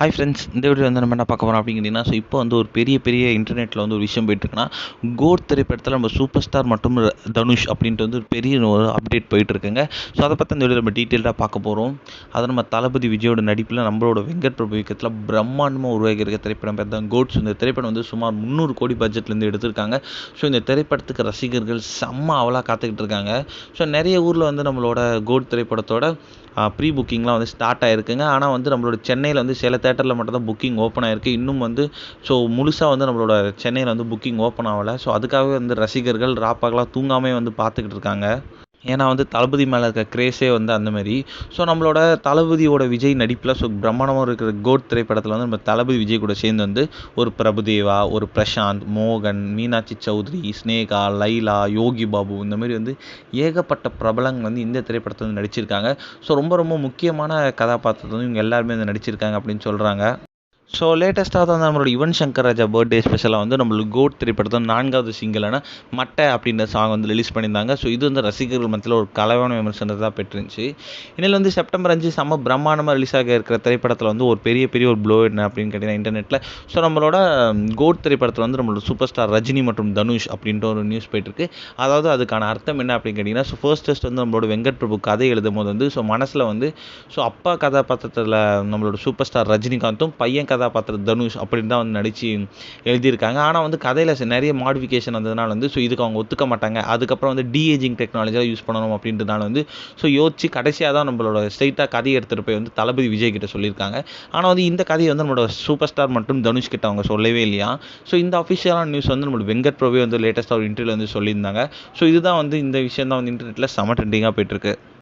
Hi friends, இந்த video வந்து நம்ம என்ன பார்க்க போகிறோம் அப்படிங்கிறீங்கன்னா, இப்போ வந்து ஒரு பெரிய இன்டர்நெட்டில் வந்து ஒரு விஷயம் போயிட்டுருக்குன்னா, கோட் திரைப்படத்தில் நம்ம சூப்பர் ஸ்டார் மற்றும் தனுஷ் அப்படின்ட்டு வந்து ஒரு அப்டேட் போயிட்டுருக்குங்க. ஸோ அதை பற்றி இந்த வீடியோ நம்ம டீட்டெயிலாக பார்க்க போகிறோம். அதை நம்ம தளபதி விஜயோட நடிப்பில் நம்மளோட வெங்கட் பிரபு இயக்கத்தில் பிரம்மாண்டமாக உருவாகி இருக்க திரைப்படம் பேர் தான் கோட்ஸ். இந்த திரைப்படம் வந்து சுமார் 300 கோடி பட்ஜெட்லேருந்து எடுத்திருக்காங்க. ஸோ இந்த திரைப்படத்துக்கு ரசிகர்கள் செம்ம அவலாக காத்துக்கிட்டு இருக்காங்க. ஸோ நிறைய ஊரில் வந்து நம்மளோட கோட் திரைப்படத்தோட ப்ரீ புக்கிங்லாம் வந்து ஸ்டார்ட் ஆகிருக்குங்க. ஆனால் வந்து நம்மளோட சென்னையில் வந்து சில தேட்டரில் மட்டும் தான் புக்கிங் ஓப்பன் ஆகிருக்கு. இன்னும் வந்து ஸோ முழுசாக வந்து நம்மளோட சென்னையில் வந்து புக்கிங் ஓப்பன் ஆகலை. ஸோ அதுக்காகவே வந்து ரசிகர்கள் ராப்பகலாக தூங்காமே வந்து பார்த்துக்கிட்டு இருக்காங்க. ஏன்னா வந்து தளபதி மேலே இருக்க கிரேஸே வந்து அந்தமாரி. ஸோ நம்மளோட தளபதியோட விஜய் நடிப்பில் பிரம்மாண்டமாக இருக்கிற கோட் திரைப்படத்தில் வந்து நம்ம தளபதி விஜய் கூட சேர்ந்து வந்து ஒரு பிரபுதேவா, ஒரு பிரசாந்த், மோகன், மீனாட்சி சௌத்ரி, ஸ்னேகா, லைலா, யோகி பாபு இந்தமாரி வந்து ஏகப்பட்ட பிரபலங்கள் வந்து இந்த திரைப்படத்தில் வந்து நடிச்சிருக்காங்க. ஸோ ரொம்ப முக்கியமான கதாபாத்திரத்தை வந்து இவங்க எல்லாருமே வந்து நடிச்சிருக்காங்க அப்படின்னு சொல்கிறாங்க. ஸோ லேட்டஸ்ட்டாக தான் நம்மளோட யுவன் சங்கர் ராஜா பர்த்டே ஸ்பெஷலாக வந்து நம்மளுக்கு கோட் திரைப்படத்தோட 4வது சிங்கிளான மட்டை அப்படின்ற சாங் வந்து ரிலீஸ் பண்ணியிருந்தாங்க. ஸோ இது வந்து ரசிகர்கள் மத்தியில் ஒரு கலவையான விமர்சனத்தை தான் பெற்றுருந்துச்சு. இதில் வந்து செப்டம்பர் 5 செம்ம பிரம்மாண்டமாக ரிலீஸ் ஆக இருக்கிற திரைப்படத்தில் வந்து ஒரு பெரிய ஒரு ப்ளோ என்ன அப்படின்னு கேட்டிங்கன்னா இன்டர்நெட்டில். ஸோ நம்மளோட கோட் திரைப்படத்தில் வந்து நம்மளோட சூப்பர் ஸ்டார் ரஜினி மற்றும் தனுஷ் அப்படின்ற ஒரு நியூஸ் போயிட்டுருக்கு. அதாவது அதுக்கான அர்த்தம் என்ன அப்படின்னு கேட்டிங்கன்னா, ஸோ ஃபர்ஸ்ட் வந்து நம்மளோட வெங்கட் பிரபு கதை எழுதும் போது வந்து ஸோ மனசில் வந்து ஸோ அப்பா கதாபாத்திரத்தில் நம்மளோட சூப்பர் ஸ்டார் ரஜினிகாந்தும் பையன் கதாபாத்திரம் தனுஷ் அப்படின்னு தான் வந்து நடித்து எழுதியிருக்காங்க. ஆனால் வந்து கதையில் நிறைய மாடிஃபிகேஷன் வந்ததுனால வந்து ஸோ இதுக்கு அவங்க ஒத்துக்க மாட்டாங்க. அதுக்கப்புறம் வந்து டிஏஜிங் டெக்னாலஜியாக யூஸ் பண்ணணும் அப்படின்றதுனால வந்து ஸோ யோசிச்சு கடைசியாக தான் நம்மளோட ஸ்ட்ரைட்டாக கதையை எடுத்துகிட்டு போய் வந்து தளபதி விஜய் கிட்ட சொல்லியிருக்காங்க. ஆனால் வந்து இந்த கதையை வந்து நம்மளோட சூப்பர் ஸ்டார் மற்றும் தனுஷ் கிட்ட அவங்க சொல்லவே இல்லையா. ஸோ இந்த அஃபிஷியலான நியூஸ் வந்து நம்மளோட வெங்கட் பிரபு வந்து லேட்டஸ்ட்டாக ஒரு இன்டர்வியூ வந்து சொல்லியிருந்தாங்க. ஸோ இதுதான் வந்து இந்த விஷயம் தான் வந்து இன்டர்நெட்டில் செம ட்ரெண்டிங்காக போயிட்டுருக்கு.